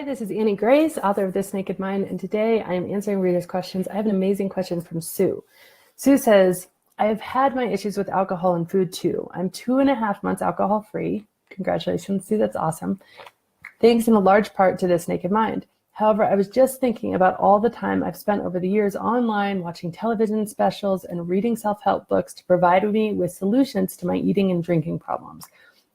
Hi, this is Annie Grace, author of This Naked Mind, and today I am answering readers' questions. I have an amazing question from Sue. Sue says, I have had my issues with alcohol and food too. I'm 2.5 months alcohol-free. Congratulations, Sue, that's awesome. Thanks in a large part to This Naked Mind. However, I was just thinking about all the time I've spent over the years online, watching television specials and reading self-help books to provide me with solutions to my eating and drinking problems.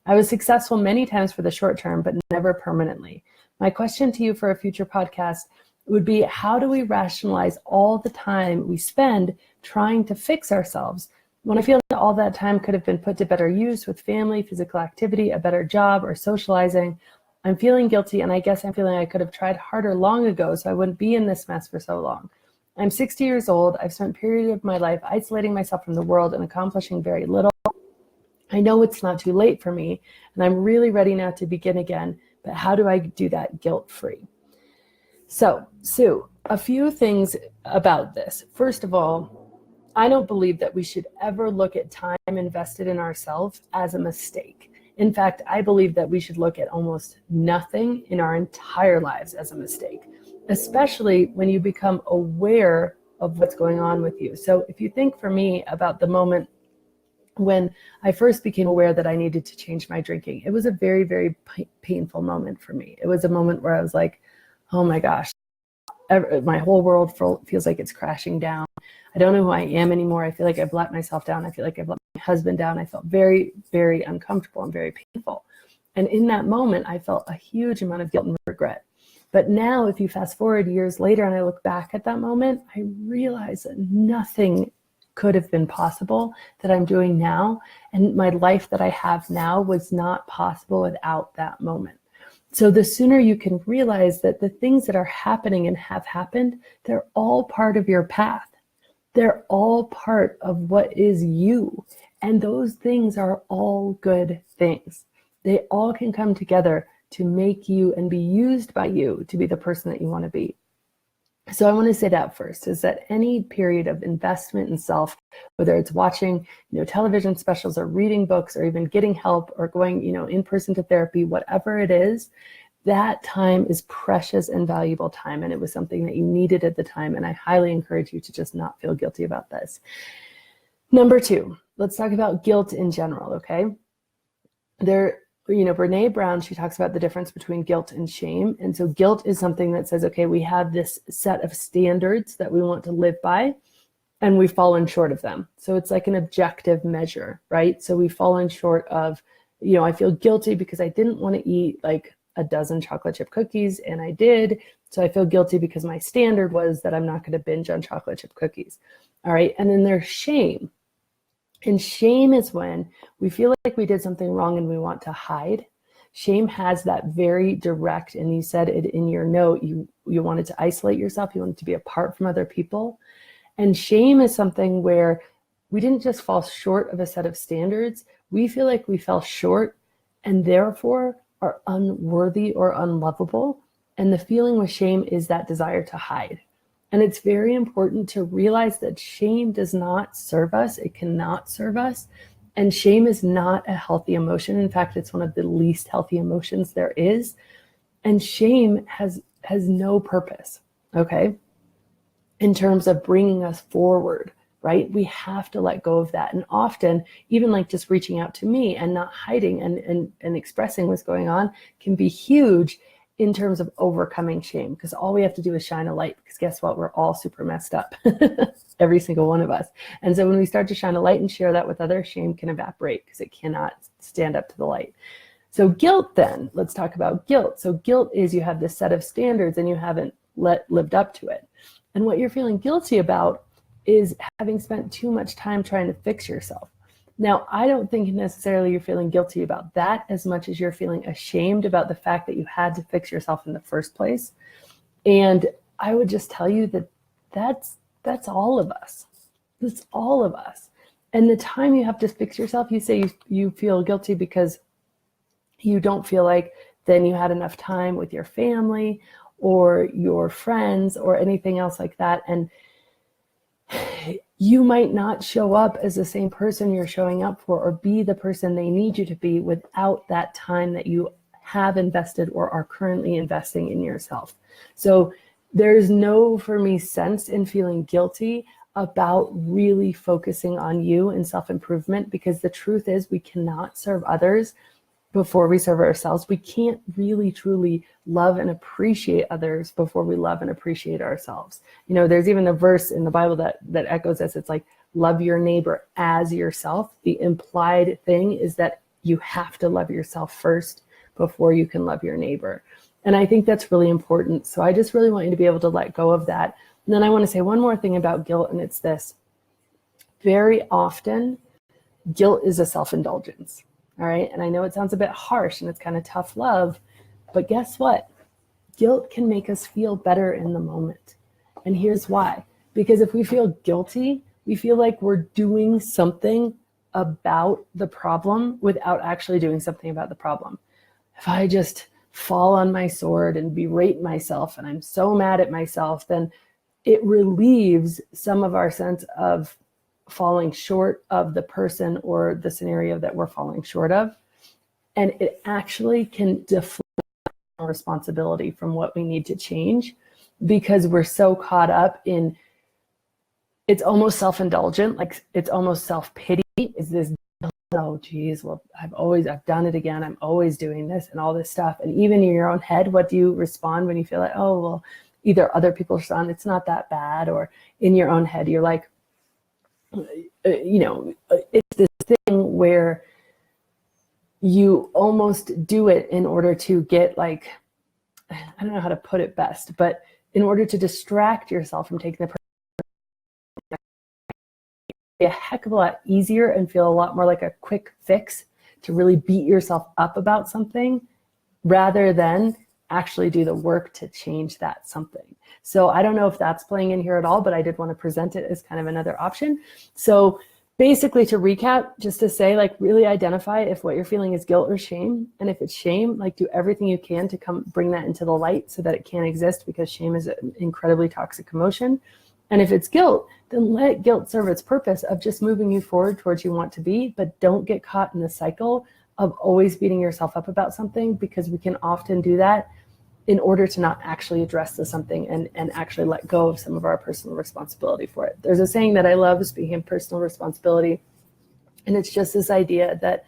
I was successful many times for the short term, but never permanently. My question to you for a future podcast would be, how do we rationalize all the time we spend trying to fix ourselves when I feel that all that time could have been put to better use with family, physical activity, a better job, or socializing? I'm feeling guilty, and I guess I'm feeling I could have tried harder long ago so I wouldn't be in this mess for so long. I'm 60 years old. I've spent a period of my life isolating myself from the world and accomplishing very little. I know it's not too late for me, and I'm really ready now to begin again, but how do I do that guilt-free? So, Sue, a few things about this. First of all, I don't believe that we should ever look at time invested in ourselves as a mistake. In fact, I believe that we should look at almost nothing in our entire lives as a mistake, especially when you become aware of what's going on with you. So if you think for me about the moment when I first became aware that I needed to change my drinking, it was a very, very painful moment for me. It was a moment where I was like, oh my gosh, my whole world feels like it's crashing down. I don't know who I am anymore. I feel like I've let myself down. I feel like I've let my husband down. I felt very, very uncomfortable and very painful. And in that moment, I felt a huge amount of guilt and regret. But now, if you fast forward years later and I look back at that moment, I realize that nothing could have been possible that I'm doing now. And my life that I have now was not possible without that moment. So the sooner you can realize that the things that are happening and have happened, they're all part of your path. They're all part of what is you. And those things are all good things. They all can come together to make you and be used by you to be the person that you want to be. So I want to say that first, is that any period of investment in self, whether it's watching, television specials or reading books or even getting help or going, in person to therapy, whatever it is, that time is precious and valuable time. And it was something that you needed at the time. And I highly encourage you to just not feel guilty about this. Number two, let's talk about guilt in general, okay? Brene Brown, she talks about the difference between guilt and shame. And so guilt is something that says, okay, we have this set of standards that we want to live by, and we've fallen short of them. So it's like an objective measure, right? So we've fallen short of, I feel guilty because I didn't want to eat like a dozen chocolate chip cookies, and I did. So I feel guilty because my standard was that I'm not going to binge on chocolate chip cookies. All right. And then there's shame. And shame is when we feel like we did something wrong and we want to hide. Shame has that very direct, and you said it in your note, you wanted to isolate yourself, you wanted to be apart from other people. And shame is something where we didn't just fall short of a set of standards, we feel like we fell short and therefore are unworthy or unlovable. And the feeling with shame is that desire to hide. And it's very important to realize that shame does not serve us. It cannot serve us. And shame is not a healthy emotion. In fact, it's one of the least healthy emotions there is. And shame has no purpose, okay? In terms of bringing us forward, right? We have to let go of that. And often, even like just reaching out to me and not hiding and expressing what's going on can be huge in terms of overcoming shame, because all we have to do is shine a light, because guess what? We're all super messed up, every single one of us. And so when we start to shine a light and share that with others, shame can evaporate because it cannot stand up to the light. So guilt then, let's talk about guilt. So guilt is you have this set of standards and you haven't lived up to it. And what you're feeling guilty about is having spent too much time trying to fix yourself. Now, I don't think necessarily you're feeling guilty about that as much as you're feeling ashamed about the fact that you had to fix yourself in the first place. And I would just tell you that that's all of us. That's all of us. And the time you have to fix yourself, you say you feel guilty because you don't feel like then you had enough time with your family or your friends or anything else like that. And you might not show up as the same person you're showing up for or be the person they need you to be without that time that you have invested or are currently investing in yourself. So there's no, for me, sense in feeling guilty about really focusing on you and self-improvement, because the truth is we cannot serve others before we serve ourselves. We can't really truly love and appreciate others before we love and appreciate ourselves. There's even a verse in the Bible that echoes this. It's like, love your neighbor as yourself. The implied thing is that you have to love yourself first before you can love your neighbor. And I think that's really important. So I just really want you to be able to let go of that. And then I want to say one more thing about guilt, and it's this. Very often, guilt is a self-indulgence. All right. And I know it sounds a bit harsh and it's kind of tough love, but guess what? Guilt can make us feel better in the moment. And here's why. Because if we feel guilty, we feel like we're doing something about the problem without actually doing something about the problem. If I just fall on my sword and berate myself and I'm so mad at myself, then it relieves some of our sense of falling short of the person or the scenario that we're falling short of. And it actually can deflect our responsibility from what we need to change, because we're so caught up in, it's almost self-indulgent, like it's almost self-pity. Is this, oh geez, well, I've done it again. I'm always doing this and all this stuff. And even in your own head, what do you respond when you feel like, oh, well, either other people respond, it's not that bad, or in your own head, you're like, it's this thing where you almost do it in order to get, like, I don't know how to put it best, but in order to distract yourself from taking the a heck of a lot easier and feel a lot more like a quick fix to really beat yourself up about something rather than actually do the work to change that something. So I don't know if that's playing in here at all, but I did want to present it as kind of another option. So basically, to recap, just to say, like, really identify if what you're feeling is guilt or shame. And if it's shame, like, do everything you can to bring that into the light so that it can't exist, because shame is an incredibly toxic emotion. And if it's guilt, then let guilt serve its purpose of just moving you forward towards you want to be, but don't get caught in the cycle of always beating yourself up about something, because we can often do that in order to not actually address the something and actually let go of some of our personal responsibility for it. There's a saying that I love, speaking of personal responsibility, and it's just this idea that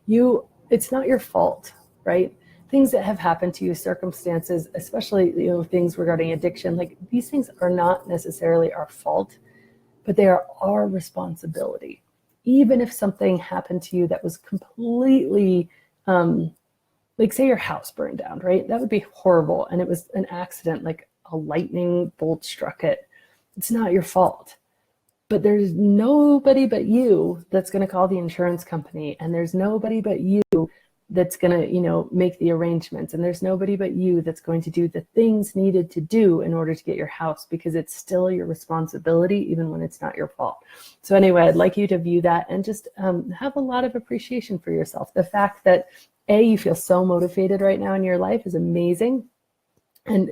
it's not your fault, right? Things that have happened to you, circumstances, especially, things regarding addiction, like, these things are not necessarily our fault, but they are our responsibility. Even if something happened to you that was completely, like, say your house burned down, right? That would be horrible. And it was an accident, like a lightning bolt struck it. It's not your fault. But there's nobody but you that's going to call the insurance company. And there's nobody but you that's going to, make the arrangements. And there's nobody but you that's going to do the things needed to do in order to get your house, because it's still your responsibility, even when it's not your fault. So anyway, I'd like you to view that and just have a lot of appreciation for yourself. The fact that you feel so motivated right now in your life is amazing. And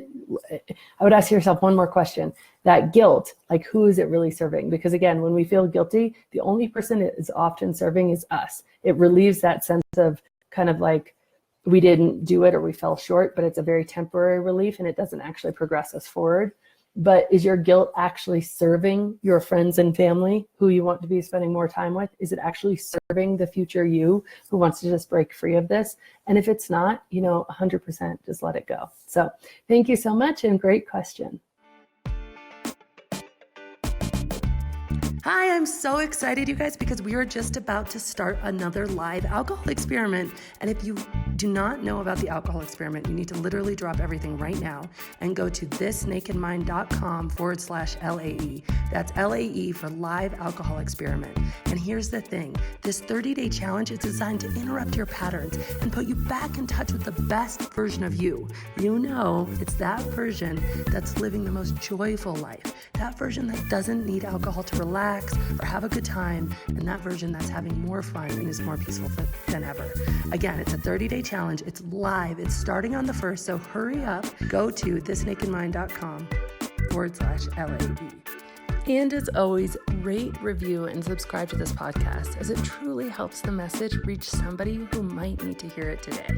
I would ask yourself one more question. That guilt, like, who is it really serving? Because again, when we feel guilty, the only person it is often serving is us. It relieves that sense of kind of like we didn't do it or we fell short, but it's a very temporary relief and it doesn't actually progress us forward. But is your guilt actually serving your friends and family who you want to be spending more time with? Is it actually serving the future you who wants to just break free of this? And if it's not, 100% just let it go. So thank you so much, and great question. Hi, I'm so excited, you guys, because we are just about to start another live alcohol experiment. And if you do not know about the alcohol experiment, you need to literally drop everything right now and go to thisnakedmind.com/LAE. That's LAE for live alcohol experiment. And here's the thing. This 30-day challenge is designed to interrupt your patterns and put you back in touch with the best version of you. It's that version that's living the most joyful life. That version that doesn't need alcohol to relax or have a good time, and that version that's having more fun and is more peaceful than ever. Again, it's a 30-day challenge. It's live. It's starting on the 1st, so hurry up. Go to thisnakedmind.com/LAE. And as always, rate, review, and subscribe to this podcast, as it truly helps the message reach somebody who might need to hear it today.